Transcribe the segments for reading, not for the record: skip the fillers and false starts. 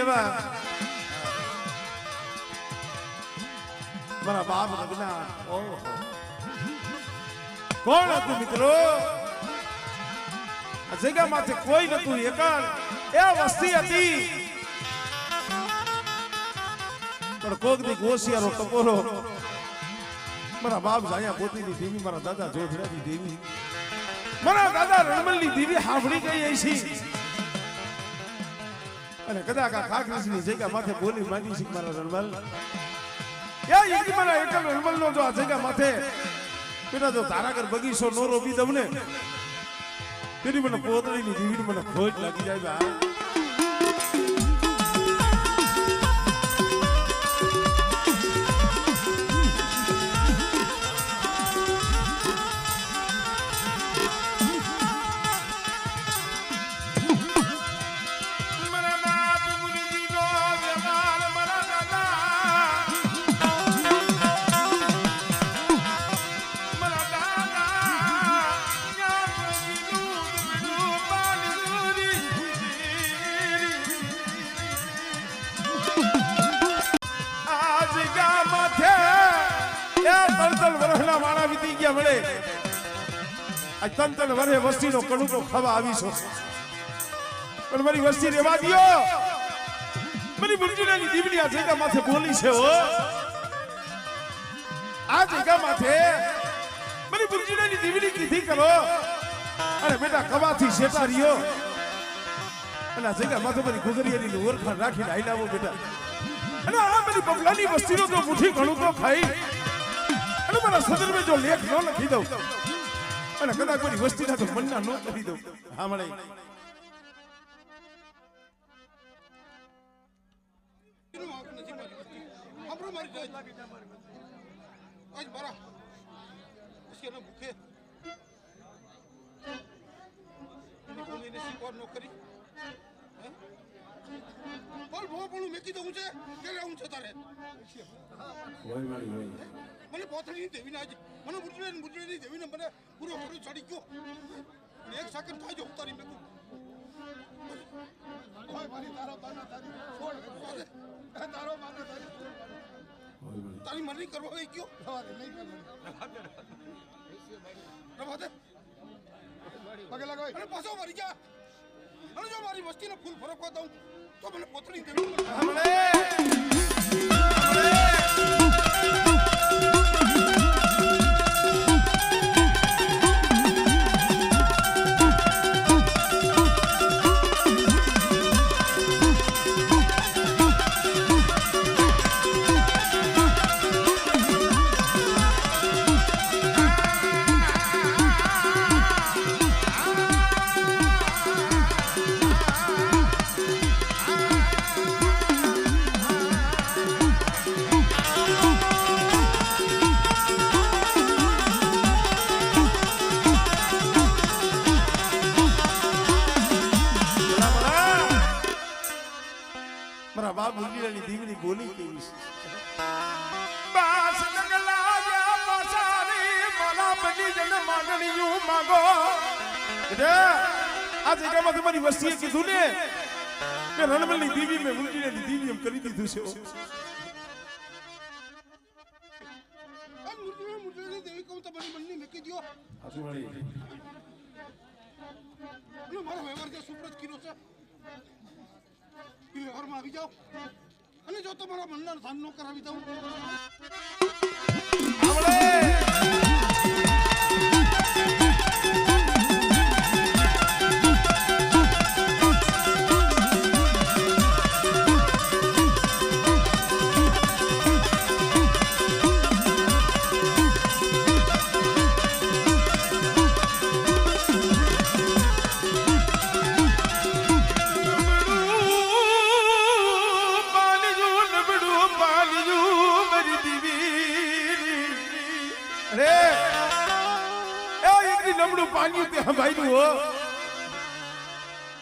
સેવા મારા બાપ લગ્ના ઓહો કોણ હતું મિત્રો આ જગ્યામાંથી કોઈ નતું એકલ એ વસ્તી હતી પણ કોક દી ગોસિયારો ટપોરો મારા બાપ જાયા પોતીની દેવી મારા દાદા જોધરાની દેવી મારા દાદા રણમલની દેવી હાંભળી ગઈ છે અને કદાચ આ ખાખરીની જગ્યા માથે બોલી માંડી છે મારા રણમલ યા યકી મારા એકલ રણમલ નો જો આ જગ્યા માથે પેલા જો તારાગર બગીચો નો રોપી દઉં ને તેની મને પોતળીની દેવીની મને ખોટ લાગી જાય બા મળે આ તંતન વરે વસ્તીનો કણુકો ખાવા આવી છો પણ મારી વસ્તી રેવા દિયો મારી મુંજીની દીવની આ જગ્યા માથે બોલી છે હો આ જગ્યા માથે મારી મુંજીની દીવની કીધી કરો અરે બેટા કવાથી શેટા રહ્યો અને આ જગ્યા માથે મારી ગુગરિયાની ઓરખાણ રાખીને આઈ લાવો બેટા અને આ મારી બબલાની વસ્તીનો તો મુઠ્ઠી કણુકો ખાઈ મારા સદરમાં જો લેખ ન લખી દઉં અને કદાચ કોઈ વસ્તીના તો મનના ન કરી દઉં હા મળે મને પોથળી દેવી ના મને મુરજની દેવીને મને પૂરો પૂરો ચડી ગયો એક સેકન્ડ થાય જો ઉતારી મેં ઓય મારી તારો માના તારી છોડ તારો માના તારી તારી મરણી કરવા ગઈ ગયો નહીં કરવા દે પગે લગાવ અને પાછો મરી જા અને જો મારી વસ્તીને ફૂલ ફરકવા દઉં તો મને પોથળી દેવી બાપ મુરજીની દીવની બોલી કેવી છે બાસ નગલા યા પાસારી માલા બની જન માંગણીયું માંગો આ જગ્યામાં તમારી વસ્તીએ કીધું ને કે રણમલની દીવી મેં મુરજીની દીવી એમ કરી દીધું છે મુરજીની દેવી કહું તમારી મનની મેકી દો હાસુ વાળી મારો વ્યવહાર જે સુપ્રત કર્યો છે વ્યવહારમાં આવી જાઓ અને જો તમારા મનના ધ્યાન ન કરાવી દઉં પાણી તે હંભાઈનું હો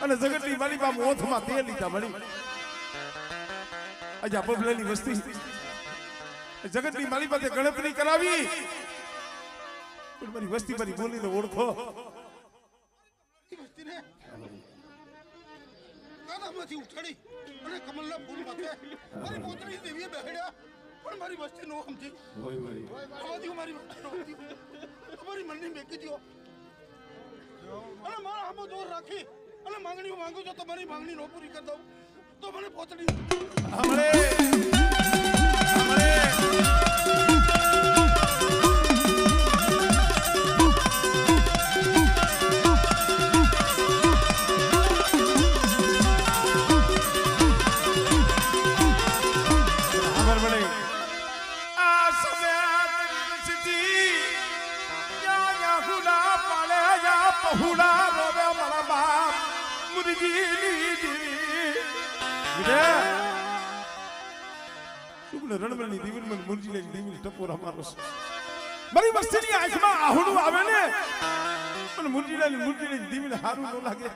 અને જગતની મારી બા મોથમાં તે લીધા મળી અજા બબલાની વસ્તી જગતની મારી પાસે ગણતરી કરાવી પણ મારી વસ્તી મારી બોલીને ઓળખો વસ્તીને કાના આમાંથી ઉઠાડી અને કમલના ફૂલ માથે મારી પોતરી દેવીએ બેહડ્યા પણ મારી વસ્તી નો સમજી આમાંથી મારી તમારી મનની મેકી દો અને મારા આમો દોર રાખી અને માંગણીઓ માંગુ છો તમારી માંગણી નો પૂરી કરી દઉં તો મને પોતડી રણમણની દીવી મને મુરજી લઈ દીવી ટપોરા મારો મારી મસ્તીની આંખમાં આહુડું આવે ને મને મુરજી લઈ દીવીને હારું ન લાગે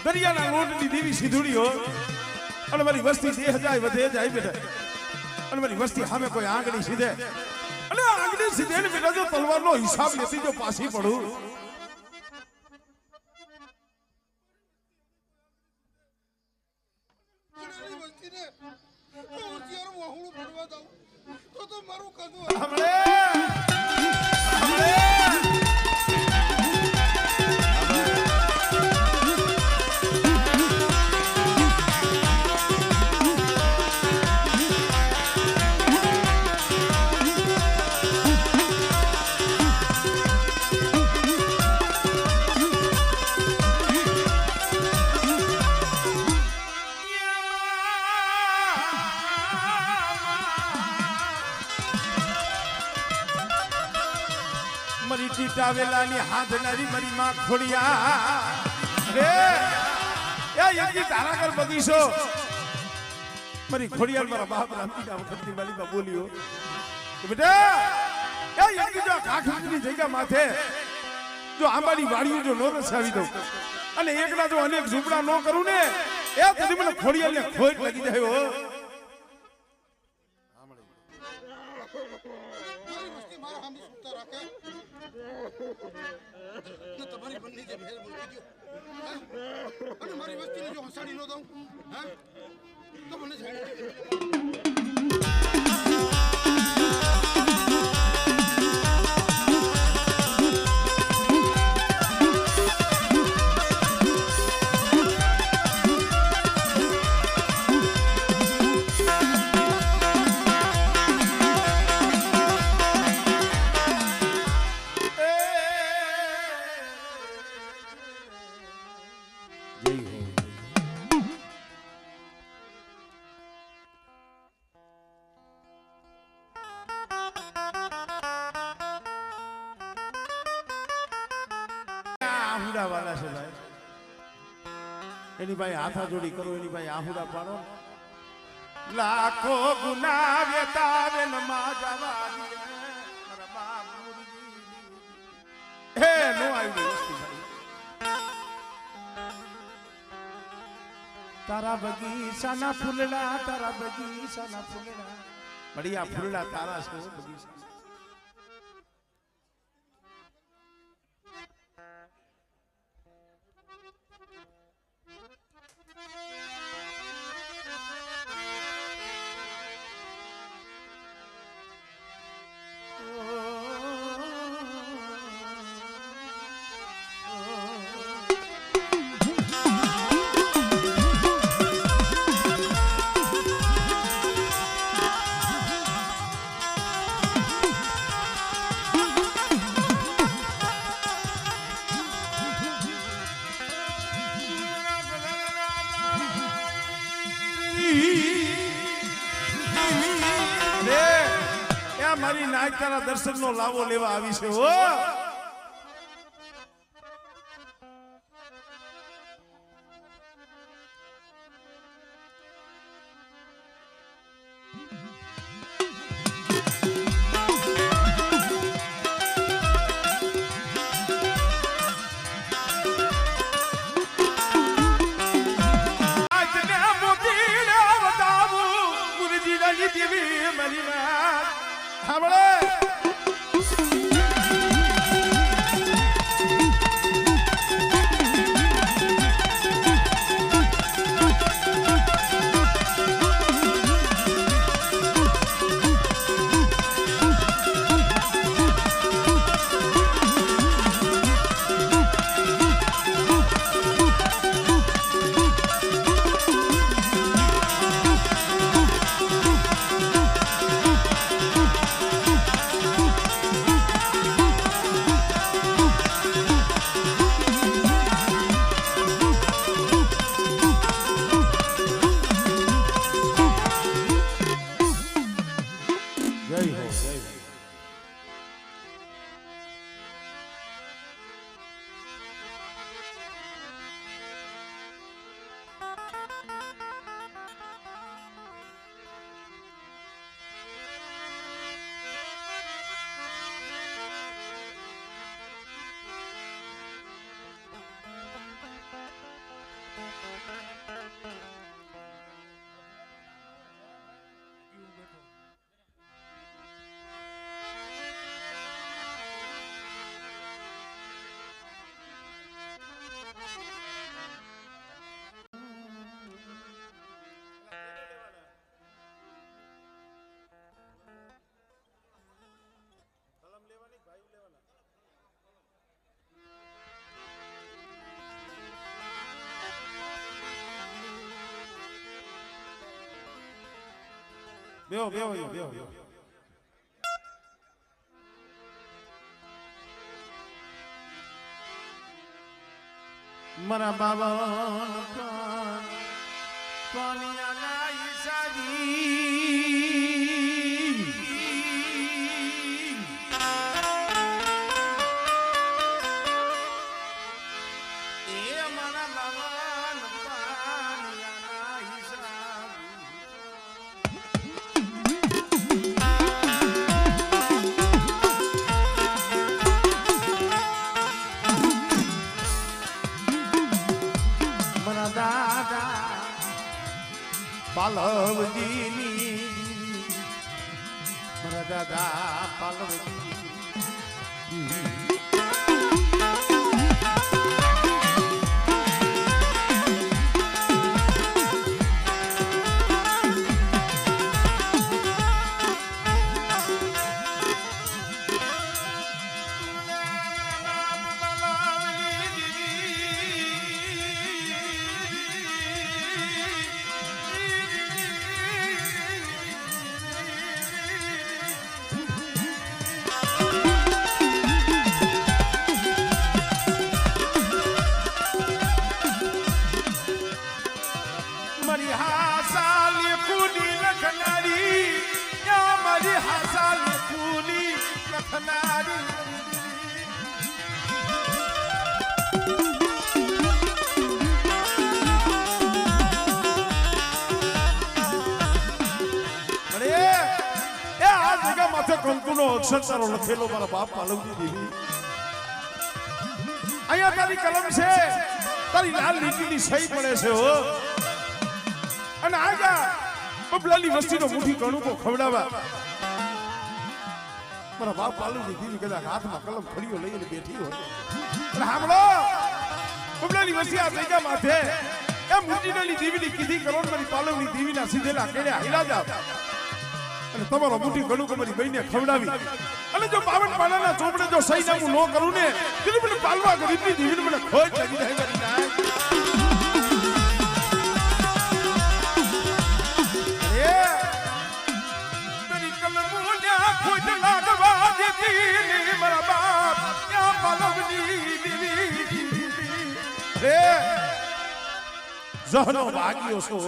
દરિયાના લોટની દેવી સીધુડીઓ અને મારી વસ્તી 2000 વધે જાય બેટા અને મારી વસ્તી સામે કોઈ આંગળી સીધે અને આંગળી સીધે ને બેટા જો તલવારનો હિસાબ લેતી જો પાછી પડું વસ્તીને વાહુડું ફરવા દઉં તો મારું કદું મરી ટીટાવેલાની હાથનારી મરી માં ખોડિયા રે એ યજી તારા ઘર બગીચો મરી ખોડિયાર મારા બાપ રામજીના વખતની વાલીમાં બોલ્યો કે બેટા એ યજી જો કાખની જગ્યા માથે જો આંબાની વાડીઓ જો નો રસાવી દઉં અને એકના જો અનેક ઝૂંપડા નો કરું ને એ કદી મને ખોડિયારને ખોટ લાગી જાય હો તમારી બંને જે ભેર મૂકી દો અને મારી વસ્તીને જો હસાડી ન દઉં તો મને વાલા છે ભાઈ એની ભાઈ હાથા જોડી કરો એની ભાઈ આહુડા પાડો લાખો ગુના વેતાવે ન માં જવા દે મારા બાપ મુરજી હે નો આવી વસ્તુ ભાઈ તારા બગીચાના ફૂલડા બઢિયા ફૂલડા તારા છે બગીચા મારી નાય તારા દર્શનનો લાવો લેવા આવી છે હો. બેહો બેહો બેહો. મારા બાબા પાનિયાના ઈશાજી એ મારા બાબા પાનિયાના પાલવજીની મારા દાદા પાલવજી કંકુનો અક્ષર તારો લખેલો મારા બાપ પાલવજી દેવી અહીંયા તારી કલમ છે તારી લાલ લીટીની સહી પડે છે હો અને આજા બબલાની વસ્તીનો મુઠ્ઠી કણુકો ખવડાવા મારા બાપ પાલવજી દેવી કદાચ હાથમાં કલમ ખડીઓ લઈને બેઠી હોય અને સાંભળો બબલાની વસ્તી આ જગ્યા માથે એ મુઠ્ઠીની દેવીની કીધી કરોડ મારી પાલવની દેવીના સીધેલા કેડે હાઈલા જાવ અને તમારો મુઠ્ઠી ઘણું તમારી બહેને ખવડાવી અને જો 52 પાનાના ચોપડે જો સહી નામું ન કરું ને તો મને પાલવા ગરીબની દીવીને મને ખોટ લાગી જાય મારી નાય એ તારી કલમોના ખોટ લાગવા દેતી મારા બાપ યા પાલવની દીવી હે જહનો ભાગ્યો છો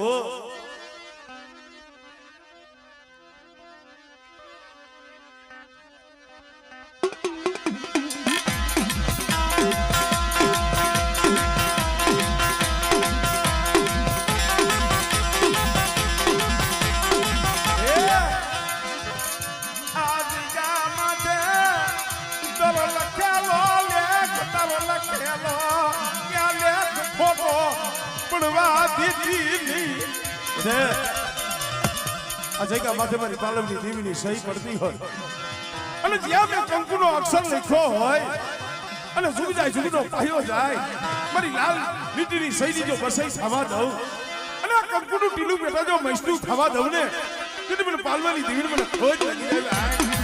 પડવા દીધી નહીં રે આ જગ્યા માથે મારી પાલવની દેવીની સહી પડતી હોય અને જ્યાં મેં કંકુનો અક્ષર લખ્યો હોય અને જુગનો પાયો જાય મારી લાલ લીટીની સહીની જો બસાઈ થવા દઉં અને આ કંકુનું ટીલું બેટા જો મૈસનું થવા દઉં ને તેથી મને પાલવાની દેવીને મને ખોજ લાગી જાય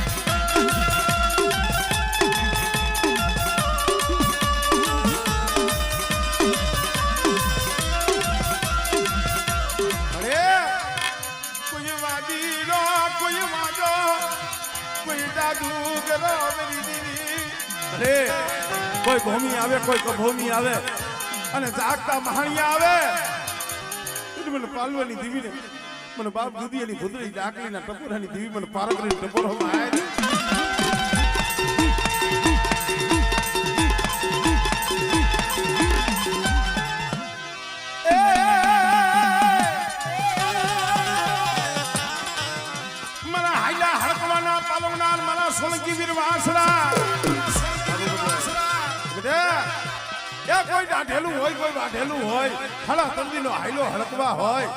કોઈ ભૂમિ આવે કોઈ કભૂમિ આવે અને જાગતા મહાણિયા આવે મને પાલવાની દીવીને મને બાપ દૂધી એની ભૂતળી ડાકલીના ટપોરાની દીવી મને પારકરી ટપોરામાં આવે મને હાઈલા હડકવાના પાલવના મારા સોલંકી વીર વાસરા કોઈ ડાઢેલું હોય કોઈ વાઢેલું હોય હળા તંદીનો હાઈલો હળકવા હોય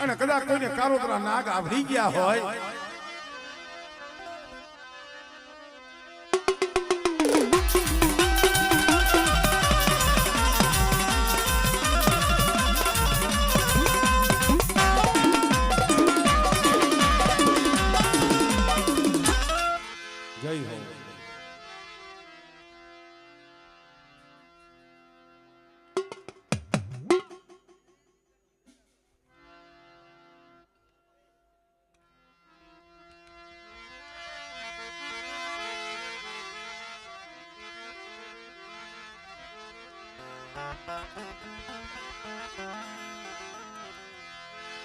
અને કદાચ કોઈને કારોતરા નાગ આવરી ગયા હોય જય હો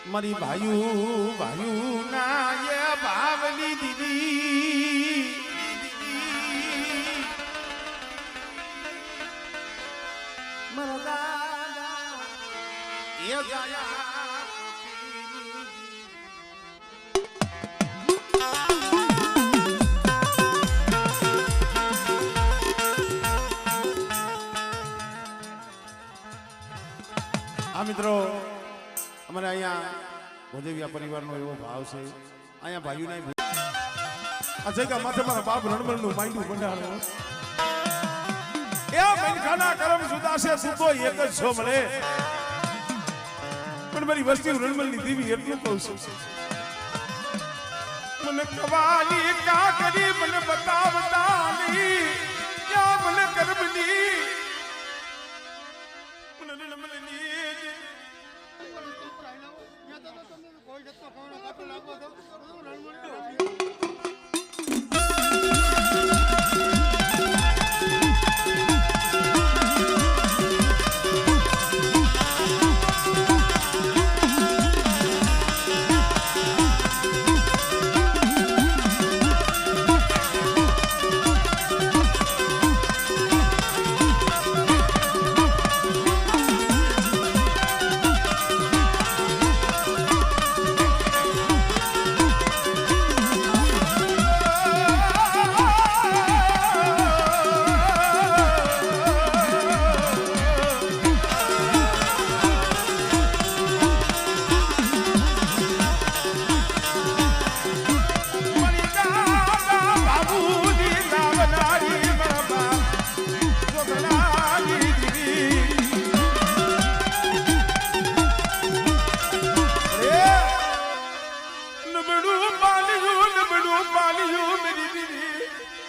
મારી ભાયુ ના એ ભાવની દીદી મારા દાદા એ ગયા આ મિત્રો અમારે અહીંયા ભોજેવિયા પરિવારનો એવો ભાવ છે અહીંયા ભાઈઓ નહીં આ જગ્યા માથે મારા બાપ રણમલનું માંડું બંધાણું એ મનખાના કરમ જુદા છે તું તો એક જ છો મળે પણ મારી વસ્તી રણમલની દેવી એટલું કહું છું મને કવાની કા કરી મને બતાવતાની યા મને કરબની મને રણમલની કોઈ જતો કોણ કાપી લાગો તો રણમલ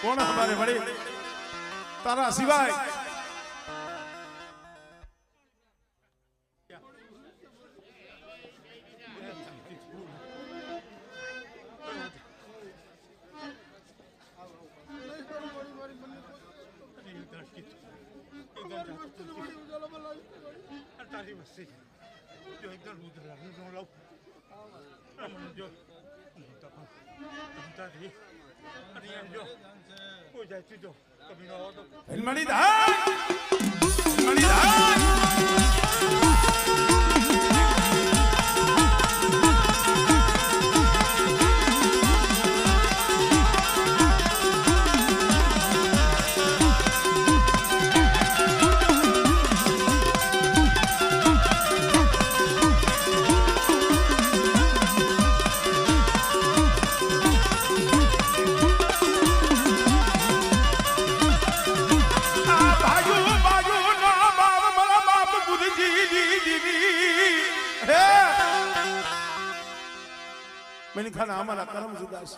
કોણ હમારે બડે તારા સિવાય ખાના અમારા કરમ જુદા છે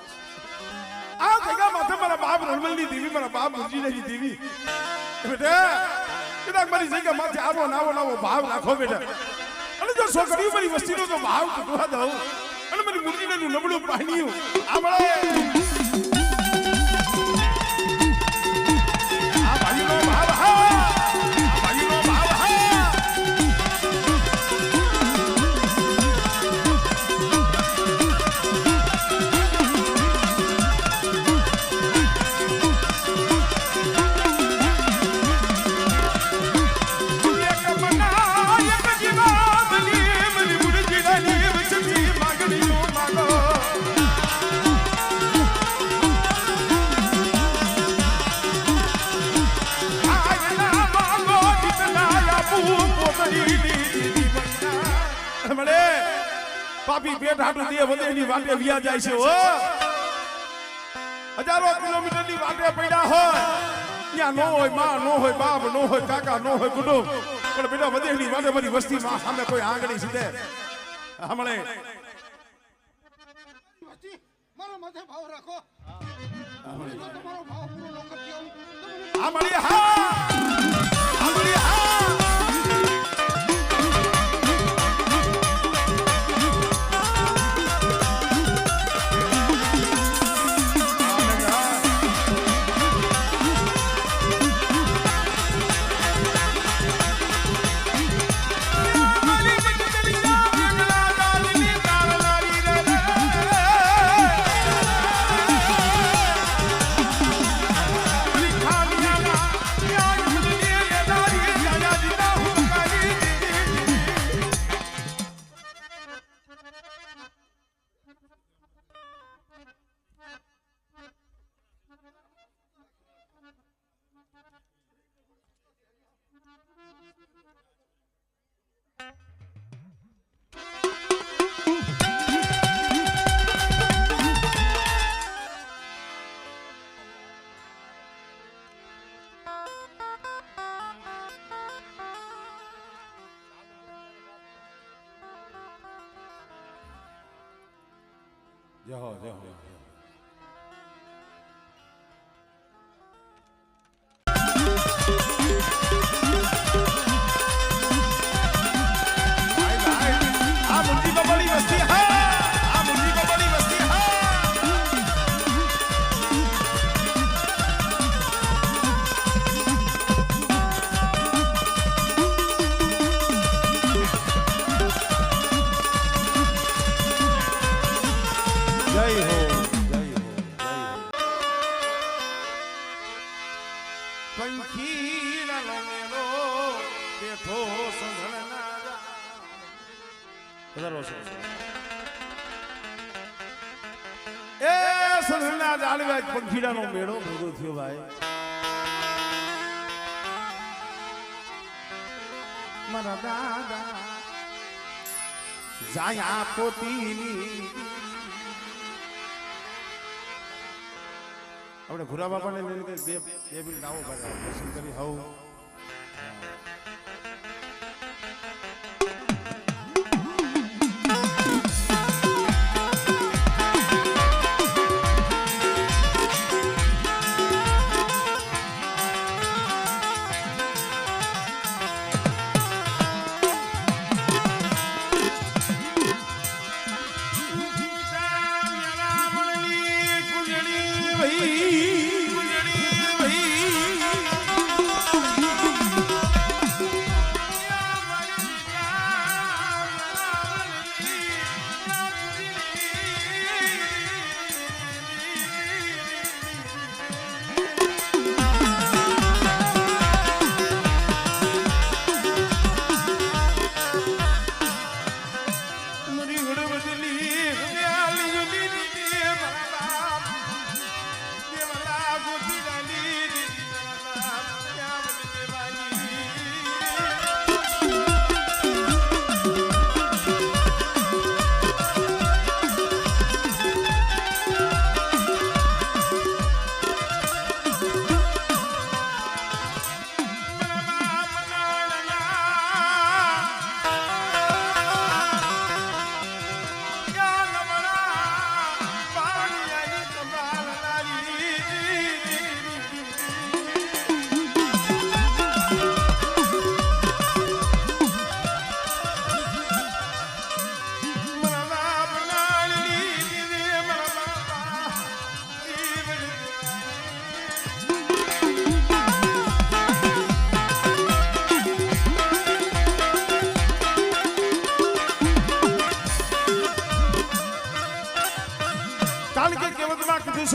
આ જગ્યા માથે મારા બાપ રણમલની દેવી મારા બાપ મુરજીની દેવી બેટા કદાચ મારી જગ્યા માથે આવો નાવો ભાવ રાખો બેટા અને જો છોકરીઓ મારી વસ્તીનો તો ભાવ ચૂકવા દઉં અને મારી મુરજીનું નબળું પાણીયું આમળે આ ભાઈનો ભાવ હા ભાઈનો ભાવ હા પાપી પેટ હાટું દે વધેની વાટે વિયા જાય છે હો હજારો કિલોમીટરની વાટે પડ્યા હોય ત્યાં નો હોય માં નો હોય બાપ નો હોય કાકા નો હોય કુટુંબ પણ બેટા વધેની વાટે બધી વસ્તી માં સામે કોઈ આંગળી સીધે હમણે મારા માથે ભાવ રાખો તમારો ભાવ પૂરો ન કરતી આ મળી હા આ મળી હા જય હો જય હો આ મુંજી બબડી વસ્તી હા આ મુંજી બબડી વસ્તી હા જય હો પંખી લમેલો બેઠો સંભળના એ સંભળના જાળવા પંખીડાનો મેળો ભેગો થયો ભાઈ મારા દાદા જાયા પોતીની આપણે ભૂરા બાપાને લઈને બે મિનિટ આવો ભાઈ દર્શન કરી હવ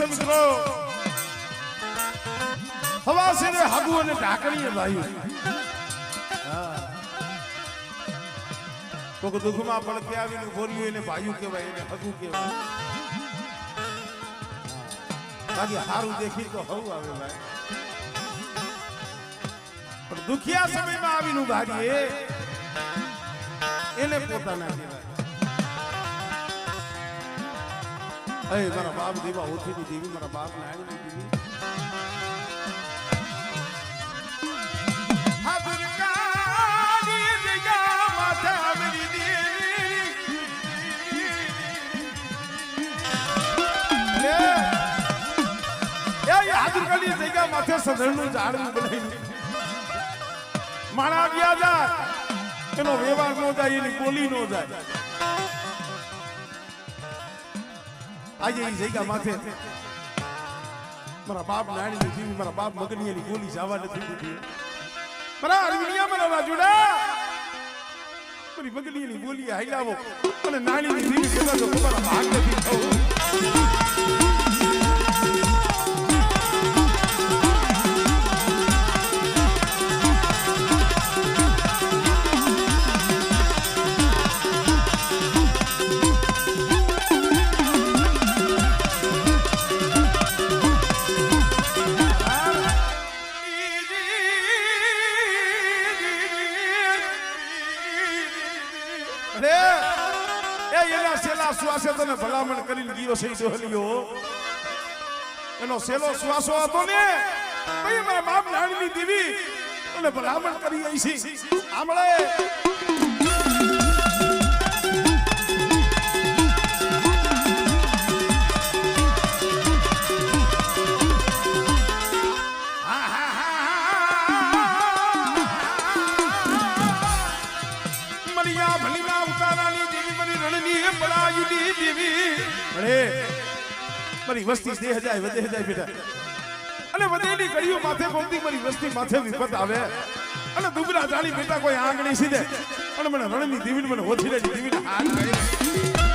છે મિત્રો હવા છે ને હાગુ અને ઢાકણીએ ભાઈ કોક દુઃખમાં પડકે આવીને બોલ્યું એને ભાઈયું કહેવાય એને હગુ કહેવાય બાકી હારું દેખી તો હવું આવે ભાઈ પણ દુખિયા સમયમાં આવીને ભાગીએ એને પોતાના કહેવાય અરે મારા બાપ દેવા ઓછીની દેવી મારા બાપ ને આવીને દેવી માથે સદરનું ઝાડવું બનાવ્યું માણા ગયા જાય એનો વ્યવહાર નો જાય એની બોલી નો જાય આજે એ જગ્યા માથે મારા બાપ નાની જીવી મારા બાપ મગની એની બોલી જવા નથી દીધી મારા અરવિંદિયા મારા રાજુડા મારી મગની એની બોલી હાઈલાવો અને નાની ની જીવી કહેતા તો તમારા ભાગ નથી થવું શ્વાસે તને ભલામણ કરીને ગયો છે ડોહલીઓ એનો સેલો શ્વાસો હતો ને ભાઈ મારા બાપ નાની દેવી અને ભલામણ કરી આવી છે આમળે મારી વસ્તી દેહ જાય વધે જાય બેટા અને વધેલી કડીઓ માથે પહોંચતી મારી વસ્તી માથે વિપત આવે અને દુબળા જાળી બેટા કોઈ આંગણી સીધે અને મને રણની દીવીને મને ઓછી દેવીને હાથ